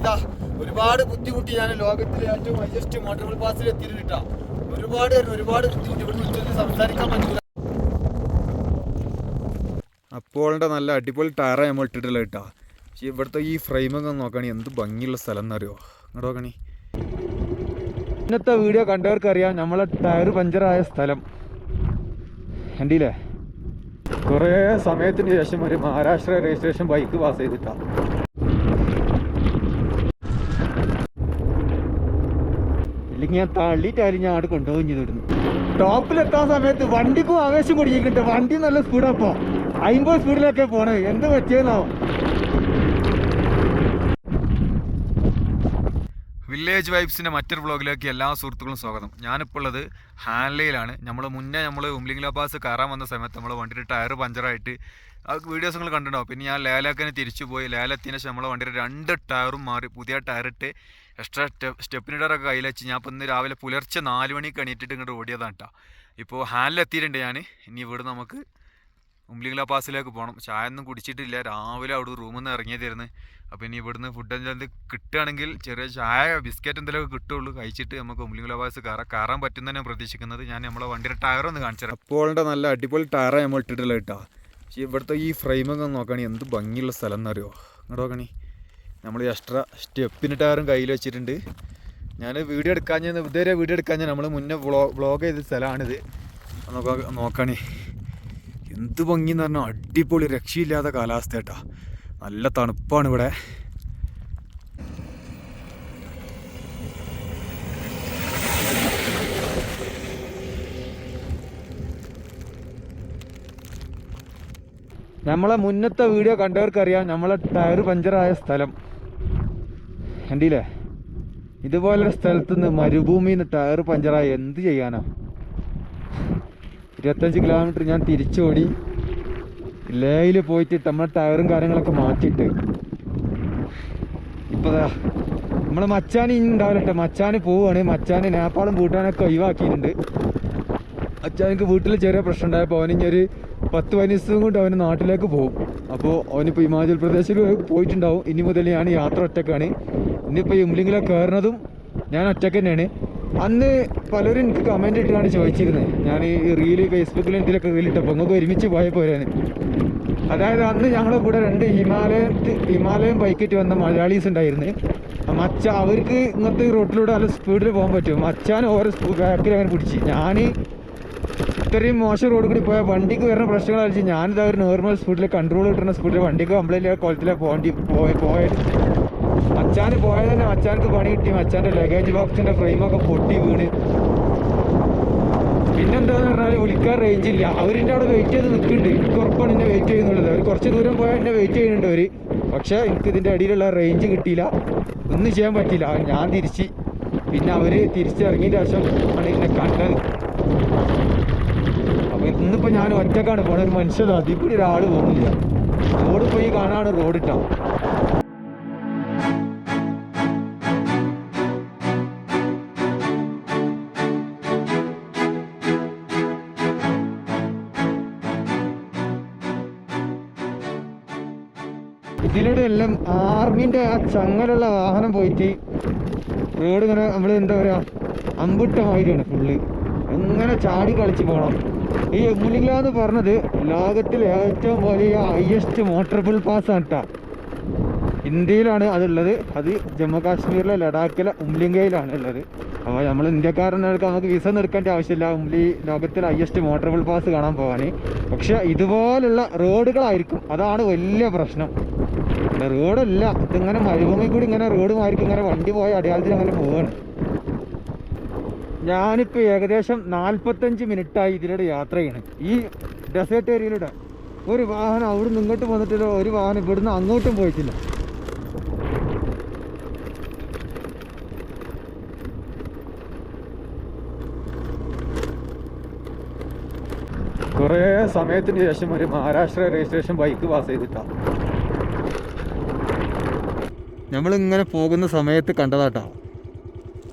കേട്ടാ ഒരുപാട് ബുദ്ധിമുട്ടി. ഞാൻ ലോകത്തിലെ ഏറ്റവും ഹൈയസ്റ്റ് മോട്ടോർ പാസിൽ എത്തിയിട്ടാ ഒരുപാട് ബുദ്ധിമുട്ടി. ഇവിടെ വിളിച്ചൊന്ന് സംസാരിക്കാൻ പറ്റില്ല. അപ്പോളിൻ്റെ നല്ല അടിപൊളി ടയറാണ് നമ്മൾ ഇട്ടിട്ടുള്ളത് കേട്ടാ. പക്ഷേ ഇവിടുത്തെ ഈ ഫ്രെയിമൊക്കെ നോക്കണി എന്ത് ഭംഗിയുള്ള സ്ഥലം എന്നറിയോ. ഇങ്ങോട്ട് നോക്കണി. ഇന്നത്തെ വീഡിയോ കണ്ടവർക്കറിയാം നമ്മളെ ടയർ പഞ്ചറായ സ്ഥലം കണ്ടില്ലേ. കുറേ സമയത്തിന് ശേഷം ഒരു മഹാരാഷ്ട്ര രജിസ്ട്രേഷൻ ബൈക്ക് പാസ് ചെയ്തിട്ടാ. ഇല്ലെങ്കിൽ ഞാൻ തള്ളിയിട്ടായാലും ഞാൻ അവിടെ കൊണ്ടുപോയി ചെയ്തിരുന്നു. ടോപ്പിലെത്താൻ സമയത്ത് വണ്ടിക്കും ആവേശം കുടിക്കിട്ട് വണ്ടി നല്ല സ്പീഡാപ്പോ 50 സ്പീഡിലൊക്കെ പോണേ. എന്ത് പറ്റിയെന്നാവും. വില്ലേജ് വൈബ്സിൻ്റെ മറ്റൊരു വ്ളോഗിലേക്ക് എല്ലാ സുഹൃത്തുക്കളും സ്വാഗതം. ഞാനിപ്പോൾ ഉള്ളത് ഹാൻലയിലാണ്. നമ്മൾ ഉംലിംഗ്ല പാസ് കയറാൻ വന്ന സമയത്ത് നമ്മൾ വണ്ടിയുടെ ടയർ പഞ്ചറായിട്ട് ആ വീഡിയോസ് നിങ്ങൾ കണ്ടിട്ടുണ്ടാവും. പിന്നെ ഞാൻ ലേലക്കനെ തിരിച്ചു പോയി. ലേലത്തിന് ശേഷം നമ്മളെ വണ്ടിയുടെ 2 ടയറും മാറി പുതിയ ടയറിട്ട് എക്സ്ട്രാ സ്റ്റെപ്പിന് ടയറൊക്കെ കയ്യിൽ വെച്ച് ഞാൻ ഇപ്പോൾ ഇന്ന് രാവിലെ പുലർച്ചെ 4 മണിക്ക് എണീറ്റിട്ട് ഇങ്ങോട്ട് ഓടിയതാണ് കേട്ടോ. ഇപ്പോൾ ഹാൻഡിലെത്തിയിട്ടുണ്ട് ഞാൻ. ഇനി ഇവിടെ നമുക്ക് ഉംലിംഗ്ല പാസിലേക്ക് പോകണം. ചായ ഒന്നും കുടിച്ചിട്ടില്ല. രാവിലെ അവിടെ റൂമിൽ നിന്ന് ഇറങ്ങിയതായിരുന്നു. അപ്പോൾ ഇനി ഇവിടുന്ന് ഫുഡ് എന്തെങ്കിലും കിട്ടുകയാണെങ്കിൽ ചെറിയ ചായ ബിസ്ക്കറ്റ് എന്തെങ്കിലുമൊക്കെ കിട്ടുള്ളൂ. കഴിച്ചിട്ട് നമുക്ക് ഉംലിംഗ്ല പാസ് കയറാൻ പറ്റുന്നതന്നെ പ്രതീക്ഷിക്കുന്നത്. ഞാൻ നമ്മളെ വണ്ടിയുടെ ടയറൊന്ന് കാണിച്ചു തരാം. അപ്പോളിൻ്റെ നല്ല അടിപൊളി ടയറാണ് നമ്മൾ ഇട്ടിട്ടുള്ളത് കേട്ടോ. പക്ഷേ ഇവിടുത്തെ ഈ ഫ്രെയിമൊക്കെ നോക്കണി എന്ത് ഭംഗിയുള്ള സ്ഥലം എന്നറിയോ. ഇങ്ങോട്ട് നോക്കണി. നമ്മൾ എക്സ്ട്രാ സ്റ്റെപ്പിന് ടയറും കയ്യിൽ വെച്ചിട്ടുണ്ട്. ഞാൻ വീഡിയോ ഇതുവരെ വീഡിയോ എടുക്കാൻ നമ്മൾ മുന്നേ വ്ളോഗ് ചെയ്ത സ്ഥലമാണിത്. നോക്കണി എന്ത് ഭംഗി എന്ന് പറഞ്ഞാൽ അടിപൊളി രക്ഷയില്ലാത്ത കാലാവസ്ഥ കേട്ടോ. നല്ല തണുപ്പാണ് ഇവിടെ. നമ്മളെ മുന്നത്തെ വീഡിയോ കണ്ടവർക്കറിയാം നമ്മളെ ടയർ പഞ്ചറായ സ്ഥലം കണ്ടില്ലേ. ഇതുപോലൊരു സ്ഥലത്ത് നിന്ന് മരുഭൂമിയിൽ നിന്ന് ടയർ പഞ്ചറായി എന്ത് ചെയ്യാനാ. 25 കിലോമീറ്റർ ഞാൻ തിരിച്ചോടി ലേയിൽ പോയിട്ട് നമ്മളെ ടയറും കാര്യങ്ങളൊക്കെ മാറ്റിയിട്ട് ഇപ്പോൾ നമ്മൾ മച്ചാൻ ഇനി ഉണ്ടാവില്ല കേട്ടോ. മച്ചാൻ പോവുകയാണ്. മച്ചാൻ നേപ്പാളും ഭൂട്ടാനൊക്കെ ഒഴിവാക്കിയിട്ടുണ്ട്. മച്ചാനക്ക് വീട്ടിൽ ചെറിയ പ്രശ്നം ഉണ്ടായപ്പോൾ അവനിഞ്ഞൊരു 10-15 ദിവസം കൊണ്ട് അവന് നാട്ടിലേക്ക് പോകും. അപ്പോൾ അവനിപ്പോൾ ഹിമാചൽ പ്രദേശിൽ പോയിട്ടുണ്ടാവും. ഇനി മുതൽ ഞാൻ യാത്ര ഒറ്റക്കാണ്. ഇന്നിപ്പോൾ ഈ ഉംലിംഗ്ല കയറുന്നതും ഞാൻ ഒറ്റക്ക് തന്നെയാണ്. അന്ന് പലരും എനിക്ക് കമൻറ്റ് ഇട്ടാണ് ചോദിച്ചിരുന്നത്. ഞാൻ ഈ റീല് ഫേസ്ബുക്കിൽ എന്തെങ്കിലുമൊക്കെ റീലിട്ടപ്പോൾ നിങ്ങൾക്ക് ഒരുമിച്ച് പോയ പോരാണ്. അതായത് അന്ന് ഞങ്ങളുടെ കൂടെ 2 ഹിമാലയൻ ബൈക്കിട്ട് വന്ന മലയാളീസ് ഉണ്ടായിരുന്നു. അവർക്ക് ഇങ്ങനത്തെ റോട്ടിലൂടെ നല്ല സ്പീഡിൽ പോകാൻ പറ്റും. മച്ചാൻ ഓരോ ബാക്കിൽ അങ്ങനെ പിടിച്ച് ഞാൻ ഇത്രയും മോശം റോഡ് കൂടി പോയാൽ വണ്ടിക്ക് വരുന്ന പ്രശ്നങ്ങൾ അടിച്ച് ഞാനിത് ഒരു നോർമൽ സ്പീഡിൽ കൺട്രോൾ കിട്ടുന്ന സ്പീഡിൽ വണ്ടിക്ക് കംപ്ലൈൻറ്റ് കുളത്തിലേക്ക് പോയത്. മച്ചാന് പോയത് തന്നെ മച്ചാനക്ക് പണി കിട്ടി. മച്ചാൻ്റെ ലഗേജ് ബോക്സിൻ്റെ ഫ്രെയിമൊക്കെ പൊട്ടി വീണ്. പിന്നെന്താന്ന് പറഞ്ഞാൽ വിളിക്കാൻ റേഞ്ചില്ല. അവരിൻ്റെ അവിടെ വെയിറ്റ് ചെയ്ത് നിൽക്കുന്നുണ്ട്. എനിക്ക് ഉറപ്പാണ് എന്നെ വെയിറ്റ് ചെയ്യുന്നുള്ളത്. അവർ കുറച്ച് ദൂരം പോയാൽ എന്നെ വെയിറ്റ് ചെയ്യുന്നുണ്ട് അവർ. പക്ഷേ എനിക്ക് ഇതിൻ്റെ അടിയിലുള്ള റേഞ്ച് കിട്ടിയില്ല. ഒന്നും ചെയ്യാൻ പറ്റില്ല. ഞാൻ തിരിച്ച് പിന്നെ അവർ തിരിച്ചിറങ്ങിയ ശേഷം ആണ് എന്നെ കണ്ടത്. അപ്പോൾ ഇന്നിപ്പോൾ ഞാൻ ഒറ്റക്കാണ് പോണത്. ഒരു മനുഷ്യൻ അതിൽ കൂടി ഒരാൾ പോകുന്നില്ല. റോഡ് പോയി കാണാണ് റോഡിട്ടാ. ഇതിലൂടെ എല്ലാം ആർമിൻ്റെ ആ ചങ്ങലുള്ള വാഹനം പോയിട്ട് റോഡ് ഇങ്ങനെ നമ്മൾ എന്താ പറയുക അമ്പുട്ടമായിട്ടാണ് ഫുള്ള്. ഇങ്ങനെ ചാടി കളിച്ച് പോകണം. ഈ ഉംലിംഗ്ല എന്ന് പറഞ്ഞത് ലോകത്തിലെ ഏറ്റവും വലിയ ഹൈയസ്റ്റ് മോട്ടോർ പാസ്സാണ് കേട്ടോ. ഇന്ത്യയിലാണ് അതുള്ളത്. അത് ജമ്മു കാശ്മീരിലെ ലഡാക്കിലെ ഉംലിംഗ്ലയിലാണ് ഉള്ളത്. അപ്പോൾ നമ്മൾ ഇന്ത്യക്കാരനെടുക്കാൻ നമുക്ക് വിസ ഒന്നും എടുക്കേണ്ട ആവശ്യമില്ല. ലോകത്തിലെ ഹൈയസ്റ്റ് മോട്ടോർ പാസ് കാണാൻ പോകാൻ. പക്ഷെ ഇതുപോലുള്ള റോഡുകളായിരിക്കും. അതാണ് വലിയ പ്രശ്നം. റോഡല്ല, ഇതിങ്ങനെ മരുഭൂമി കൂടി ഇങ്ങനെ റോഡ് മാറിക്കും ഇങ്ങനെ വണ്ടി പോയ അടയാളത്തിൽ അങ്ങനെ പോവുകയാണ്. ഞാനിപ്പോൾ ഏകദേശം 45 മിനിറ്റായി ഇതിലൂടെ യാത്ര ചെയ്യണം. ഈ ഡെസേർട്ട് ഏരിയയിലൂടെ ഒരു വാഹനം അവിടെ നിന്ന് ഇങ്ങോട്ടും വന്നിട്ടില്ല. ഒരു വാഹനം ഇവിടുന്ന് അങ്ങോട്ടും പോയിട്ടില്ല. കുറേ സമയത്തിന് ശേഷം ഒരു മഹാരാഷ്ട്ര രജിസ്ട്രേഷൻ ബൈക്ക് പാസ് ചെയ്തിട്ടാണ്. നമ്മളിങ്ങനെ പോകുന്ന സമയത്ത് കണ്ടതാട്ടോ.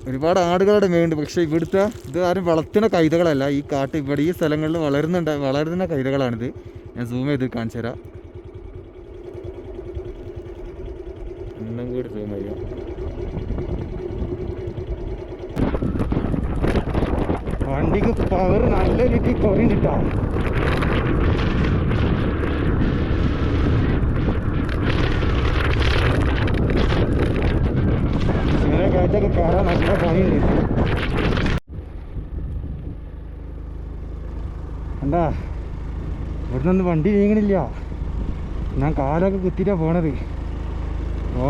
ഒരുപാട് ആടുകളുടെ മേയുണ്ട്. പക്ഷേ ഇവിടുത്തെ ഇത് ആരും വളർത്തുന്ന കൈതകളല്ല. ഈ ഇവിടെ ഈ സ്ഥലങ്ങളിൽ വളരുന്ന കൈതകളാണിത്. ഞാൻ സൂം ചെയ്ത് കാണിച്ചു തരാം. ഒന്നും കൂടി സൂം ചെയ്യാം. വണ്ടിക്ക് പവർ നല്ല രീതിയിൽ കുറഞ്ഞിട്ടാ. ഇങ്ങനെ കയറ്റൊക്കെ കയറാൻ നല്ല പണിയുണ്ട്. എന്താ ഇവിടുന്ന് വണ്ടി നീങ്ങണില്ല. ഞാൻ കാലൊക്കെ കുത്തിയിട്ടാ പോണത്.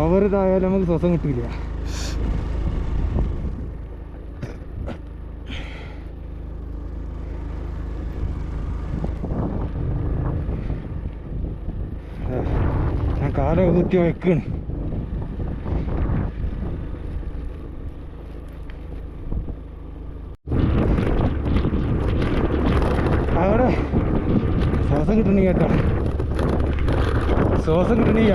ഓവർ ഇതായാലും നമുക്ക് ശ്വാസം കിട്ടില്ല. ഞാൻ കാലൊക്കെ കുത്തി വയ്ക്കാണ്. അവിടെ ശ്വാസം കിട്ടണ കേട്ടോ, ശ്വാസം കിട്ടണില്ല.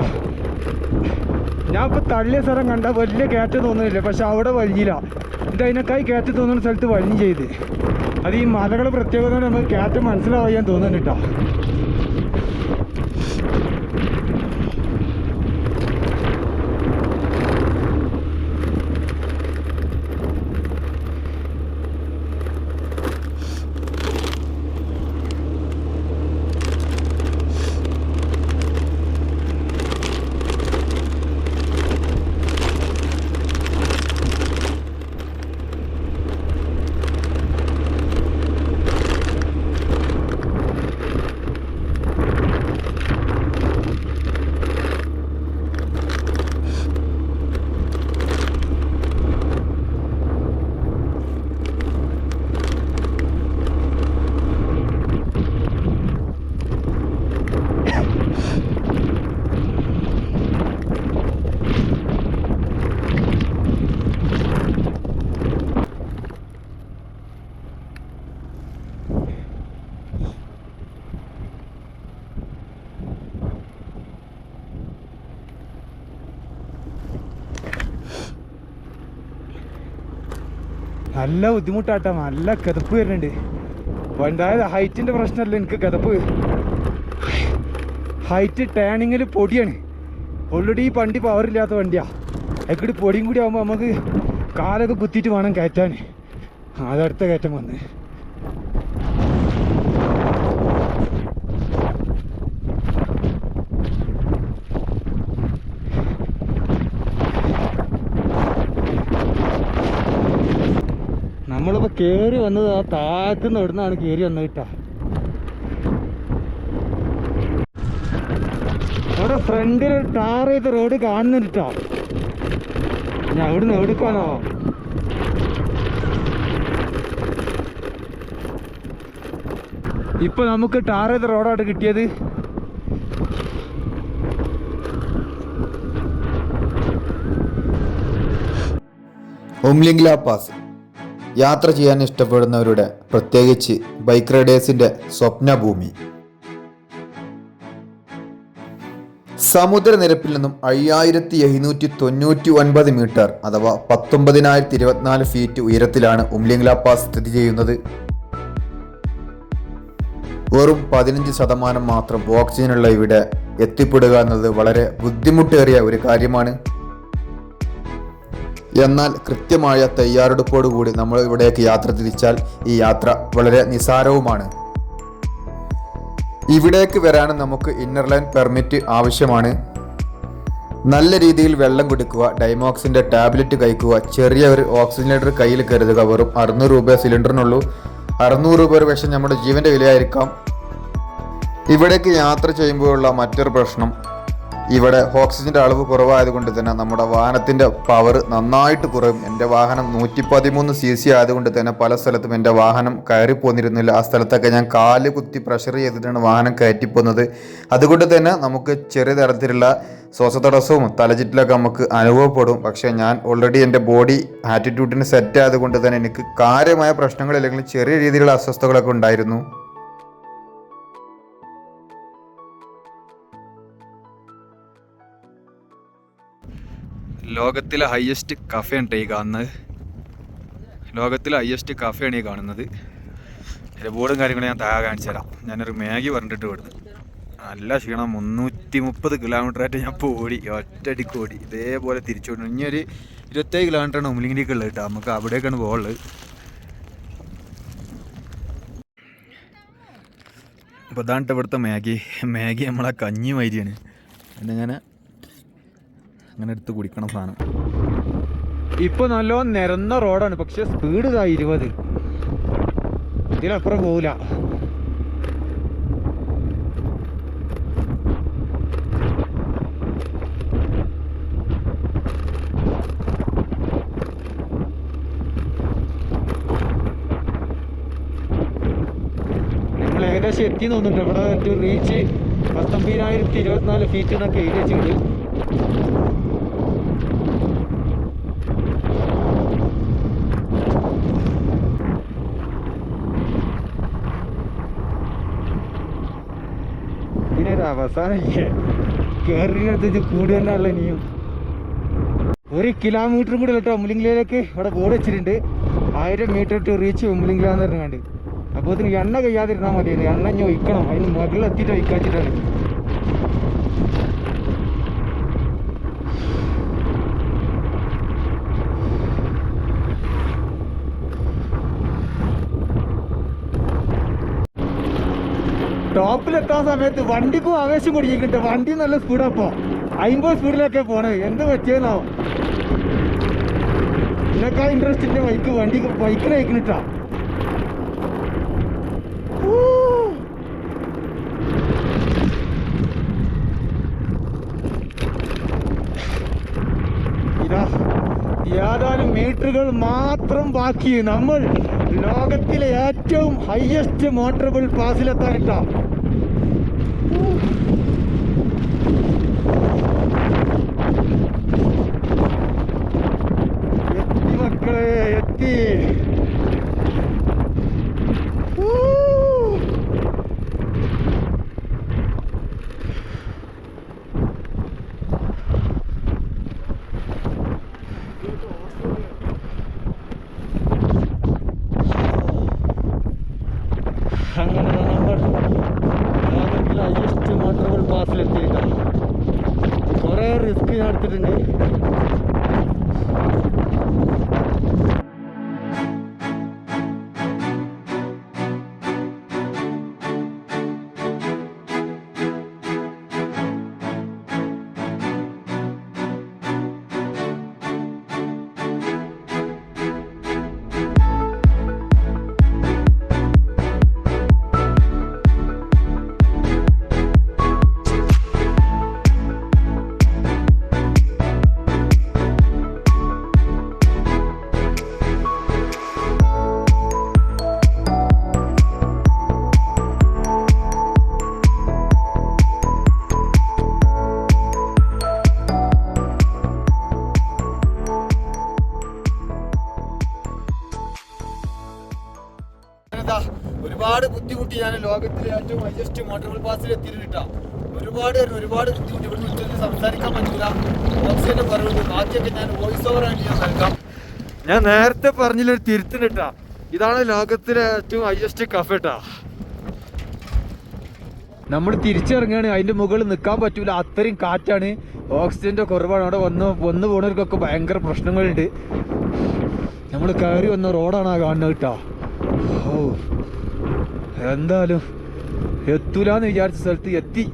ഞാൻ ഇപ്പോൾ തള്ളിയ സ്ഥലം കണ്ട വലിയ കയറ്റം തോന്നുന്നില്ല, പക്ഷെ അവിടെ വലിഞ്ഞില്ല. ഇത് അതിനേക്കായി കയറ്റം തോന്നുന്ന സ്ഥലത്ത് വലിഞ്ഞ് ചെയ്ത്. അത് ഈ മലകളുടെ പ്രത്യേകത നമുക്ക് കയറ്റം മനസ്സിലാവാൻ തോന്നുന്നു കേട്ടോ. നല്ല ബുദ്ധിമുട്ടാട്ടോ, നല്ല കിതപ്പ് വരുന്നുണ്ട്. അതായത് ഹൈറ്റിൻ്റെ പ്രശ്നമല്ല എനിക്ക് കിതപ്പ്. ഹൈറ്റ് ടേണിങ്ങിൽ പൊടിയാണ്. ഓൾറെഡി ഈ വണ്ടി പവറില്ലാത്ത വണ്ടിയാണ്. അതിക്കൂടി പൊടിയും കൂടി ആകുമ്പോൾ നമുക്ക് കാലൊക്കെ കുത്തിയിട്ട് വേണം കയറ്റാൻ. അതടുത്ത കയറ്റം വന്ന് നമ്മളിപ്പോൾ കയറി വന്നത് ആ താഴത്തുനിന്ന് എവിടുന്നാണ് കയറി വന്നത് കേട്ടോ. അവിടെ ഫ്രണ്ടിൽ ടാർ ചെയ്ത റോഡ് കാണുന്നുണ്ട് കേട്ടോ. ഞാൻ അവിടുന്ന് എവിടേക്കാണോ ഇപ്പൊ നമുക്ക് ടാർ ചെയ്ത റോഡായിട്ട് കിട്ടിയത്. ഉംലിംഗ്ല പാസ് യാത്ര ചെയ്യാൻ ഇഷ്ടപ്പെടുന്നവരുടെ, പ്രത്യേകിച്ച് ബൈക്ക് റൈഡേഴ്സിന്റെ സ്വപ്നഭൂമി. സമുദ്രനിരപ്പിൽ നിന്നും 5799 മീറ്റർ അഥവാ 19024 ഫീറ്റ് ഉയരത്തിലാണ് ഉംലിംഗ്ല പാസ് സ്ഥിതി ചെയ്യുന്നത്. വെറും 15% മാത്രം ഓക്സിജനുള്ള ഇവിടെ എത്തിപ്പെടുക എന്നത് വളരെ ബുദ്ധിമുട്ടേറിയ ഒരു കാര്യമാണ്. എന്നാൽ കൃത്യമായ തയ്യാറെടുപ്പോടുകൂടി നമ്മൾ ഇവിടേക്ക് യാത്ര തിരിച്ചാൽ ഈ യാത്ര വളരെ നിസ്സാരവുമാണ്. ഇവിടേക്ക് വരാൻ നമുക്ക് ഇന്നർ ലൈൻ പെർമിറ്റ് ആവശ്യമാണ്. നല്ല രീതിയിൽ വെള്ളം കുടിക്കുക, ഡൈമോക്സിൻ്റെ ടാബ്ലറ്റ് കഴിക്കുക, ചെറിയ ഒരു ഓക്സിജനേറ്റർ കയ്യിൽ കരുതുക. വെറും 600 രൂപ സിലിണ്ടറിനുള്ളൂ. 600 രൂപ ഒരു പക്ഷേ നമ്മുടെ ജീവൻ്റെ വിലയായിരിക്കാം. ഇവിടേക്ക് യാത്ര ചെയ്യുമ്പോഴുള്ള മറ്റൊരു പ്രശ്നം, ഇവിടെ ഓക്സിജൻ്റെ അളവ് കുറവായതുകൊണ്ട് തന്നെ നമ്മുടെ വാഹനത്തിൻ്റെ പവർ നന്നായിട്ട് കുറയും. എൻ്റെ വാഹനം 113 cc ആയതുകൊണ്ട് തന്നെ പല സ്ഥലത്തും എൻ്റെ വാഹനം കയറിപ്പോന്നിരുന്നില്ല. ആ സ്ഥലത്തൊക്കെ ഞാൻ കാല് കുത്തി പ്രഷർ ചെയ്തിട്ടാണ് വാഹനം കയറ്റിപ്പോകുന്നത്. അതുകൊണ്ട് തന്നെ നമുക്ക് ചെറിയ തരത്തിലുള്ള ശ്വാസതടസ്സവും തലചുറ്റിലൊക്കെ നമുക്ക് അനുഭവപ്പെടും. പക്ഷേ ഞാൻ ഓൾറെഡി എൻ്റെ ബോഡി ആറ്റിറ്റ്യൂഡിന് സെറ്റ് ആയതുകൊണ്ട് തന്നെ എനിക്ക് കാര്യമായ പ്രശ്നങ്ങളില്ലെങ്കിൽ ചെറിയ രീതിയിലുള്ള അസ്വസ്ഥതകളൊക്കെ ഉണ്ടായിരുന്നു. ലോകത്തിലെ ഹയസ്റ്റ് കഫേയാണ് ഈ കാണുന്നത്. ലോകത്തിലെ ഹയസ്റ്റ് കഫേയാണ് ഈ കാണുന്നത്. അതിൻ്റെ ബോർഡും കാര്യങ്ങളും ഞാൻ താഴെ കാണിച്ചു തരാം. ഞാനൊരു മാഗി പറഞ്ഞിട്ട് വിടുന്നു. നല്ല ക്ഷീണം. 330 കിലോമീറ്ററായിട്ട് ഞാൻ ഇപ്പോൾ ഓടി, ഒറ്റയടിക്ക് ഓടി. ഇതേപോലെ തിരിച്ചു ഓടി. ഇനി ഒരു 27 കിലോമീറ്ററാണ് ഉംലിംഗ്ലയ്ക്ക് ഉള്ളത് കേട്ടോ. നമുക്ക് അവിടേക്കാണ് പോകുള്ളത്. അപ്പോൾ അതാണ് ഇവിടുത്തെ മാഗി നമ്മളെ കഞ്ഞി മാതിരിയാണ്. എന്നിങ്ങനെ അങ്ങനെ എടുത്ത് കുടിക്കണം സാധനം. ഇപ്പൊ നല്ലോണം നിരന്ന റോഡാണ്, പക്ഷെ സ്പീഡ് ഇതാ 20, ഇതിലപ്പുറം പോവില്ല. നമ്മൾ ഏകദേശം എത്തി തോന്നുന്നുണ്ട്. ഇവിടെ റീച്ച് 19,024 ഫീറ്റ് എന്നൊക്കെ എഴുതി വെച്ചിട്ടുണ്ട്. അവസാനല്ലേ കയറിനടുത്ത് കൂടുതലുള്ള ഇനിയും 1 കിലോമീറ്റർ കൂടെ കേട്ടോ ഉമ്ലിംഗ്ലയിലേക്ക് ഇവിടെ ബോർഡ് വെച്ചിട്ടുണ്ട്. 1000 മീറ്റർ ടു റീച്ച് ഉമ്ലിംഗ്ലാന്ന് പറഞ്ഞാണ്ട്. അപ്പോൾ അതിന് എണ്ണ കഴിയാതിരുന്നാൽ മതിയായിരുന്നു. എണ്ണ ഇനി ഒഴിക്കണം, അതിന് മുകളിൽ എത്തിയിട്ട് ഒഴിക്കാച്ചിട്ടാണ്. ടോപ്പിലെത്താൻ സമയത്ത് വണ്ടിക്കും ആവേശം കുടിക്കിട്ട്. വണ്ടി നല്ല സ്പീഡാപ്പോ 50 സ്പീഡിലൊക്കെ പോണേ. എന്ത് പറ്റിയെന്നാവും. ഇതിനേക്കാൾ ഇൻട്രസ്റ്റിന്റെ ബൈക്കിന് അയക്കണിട്ടാ. ഇതാ ഏതാനും മീറ്ററുകൾ മാത്രം ബാക്കി. നമ്മൾ ലോകത്തിലെ ഏറ്റവും ഹയസ്റ്റ് മോട്ടറബിൾ പാസിലെത്താനിട്ടാ. എത്തി മക്കളെ, എത്തി. അങ്ങനെ നമ്മൾ ലോകത്തിലെ ഹയസ്റ്റ് മോട്ടറബിൾ പാസിലെത്തിയിട്ടാണ്. കുറേ റിസ്ക് ഞാൻ എടുത്തിട്ടുണ്ട്. ഒരുപാട് ബുദ്ധിമുട്ടി. ഞാൻ ലോകത്തിലെ ഏറ്റവും ഹൈയസ്റ്റ് മോട്ടറബിൾ പാസിൽ എത്തിയിട്ടാ. ഒരുപാട് ബുദ്ധിമുട്ടി. ഇവിടെ ഉച്ചത്തിൽ സംസാരിക്കാൻ പറ്റില്ല, ഓക്സിജന്റെ കുറവുണ്ട്. ബാക്കിയൊക്കെ ഞാൻ വോയിസ് ഓവർ ആയിട്ട് ഞാൻ നൽകാം. ഞാൻ നേരത്തെ പറഞ്ഞില്ലൊരു തിരുത്തിട്ടാ. ഇതാണ് ലോകത്തിലെ ഏറ്റവും ഹൈയസ്റ്റ് കഫേട്ടാ. നമ്മൾ തിരിച്ചിറങ്ങുകയാണ്. അതിന്റെ മുകളിൽ നിൽക്കാൻ പറ്റൂല, അത്രയും കാറ്റാണ്. ഓക്സിജന്റെ കുറവാണ്. അവിടെ വന്ന് പോണവർക്കൊക്കെ ഭയങ്കര പ്രശ്നങ്ങളുണ്ട്. നമ്മൾ കയറി വന്ന റോഡാണ് ആ കാണുന്നത് കേട്ടോ. ഓ, എന്തായാലും എത്തൂലെന്ന് വിചാരിച്ച സ്ഥലത്ത് എത്തി.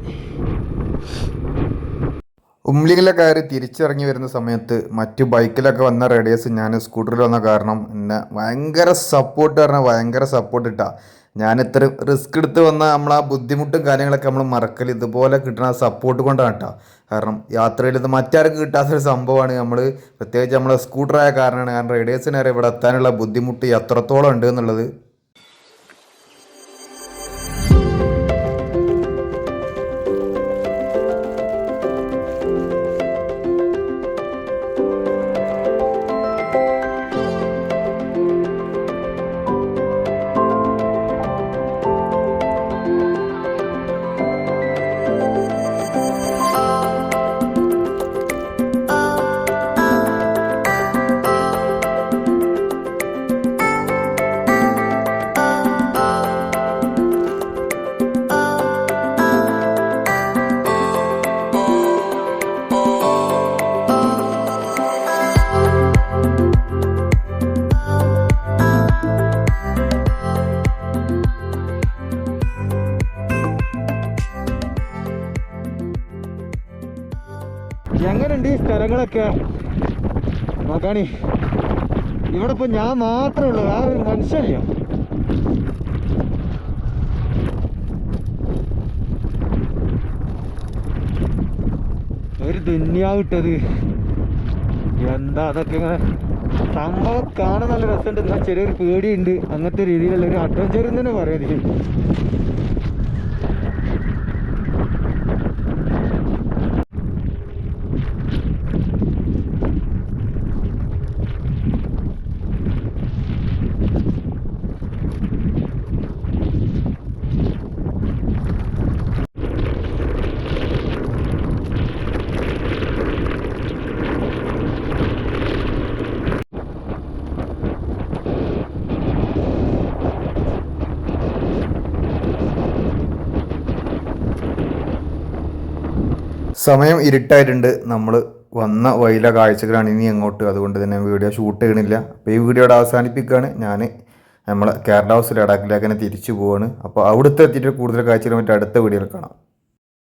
ഉമ്ലിങ്ങിലെ കയറി തിരിച്ചിറങ്ങി വരുന്ന സമയത്ത് മറ്റു ബൈക്കിലൊക്കെ വന്ന റൈഡേഴ്സ് ഞാൻ സ്കൂട്ടറിൽ വന്ന കാരണം എന്നെ ഭയങ്കര സപ്പോർട്ട് ഇട്ടാ. ഞാൻ ഇത്ര റിസ്ക് എടുത്ത് വന്ന നമ്മളാ ബുദ്ധിമുട്ടും കാര്യങ്ങളൊക്കെ നമ്മൾ മറക്കൽ ഇതുപോലെ കിട്ടുന്ന സപ്പോർട്ട് കൊണ്ടാണ് കേട്ടോ. കാരണം യാത്രയിൽ ഇത് മറ്റാർക്കും കിട്ടാത്തൊരു സംഭവമാണ്. നമ്മൾ പ്രത്യേകിച്ച് നമ്മളെ സ്കൂട്ടറായ കാരണമാണ്. കാരണം റൈഡേഴ്സിന് ഇവിടെ എത്താനുള്ള ബുദ്ധിമുട്ട് എത്രത്തോളം ഉണ്ട് എന്നുള്ളത്. മരങ്ങളൊക്കെ നോക്കാണി. ഇവിടെ ഇപ്പൊ ഞാൻ മാത്രമേ ഉള്ളൂ, വേറെ ഒരു മനുഷ്യനില്ല. ഒരു ദുന്യാവിട്ടത് എന്താ അതൊക്കെ ഇങ്ങനെ സംഭവം കാണാൻ നല്ല രസമുണ്ട്, എന്നാൽ ചെറിയൊരു പേടിയുണ്ട്. അങ്ങനത്തെ രീതിയിലുള്ള ഒരു അഡ്വഞ്ചർ എന്ന് തന്നെ പറയാം ഇതിൽ. സമയം ഇരുട്ടായിട്ടുണ്ട്. നമ്മൾ വന്ന വഴിയിലെ കാഴ്ചകളാണ് ഇനി അങ്ങോട്ട്. അതുകൊണ്ട് തന്നെ വീഡിയോ ഷൂട്ട് ചെയ്യണില്ല. അപ്പോൾ ഈ വീഡിയോയുടെ അവസാനിപ്പിക്കുകയാണ്. ഞാൻ നമ്മളെ കേരള ഹൗസ് ലഡാക്കിലേക്ക് തന്നെ തിരിച്ചു പോവാണ്. അപ്പോൾ അവിടുത്തെ എത്തിയിട്ട് കൂടുതൽ കാഴ്ചകൾ മറ്റേ അടുത്ത വീഡിയോയിൽ കാണാം.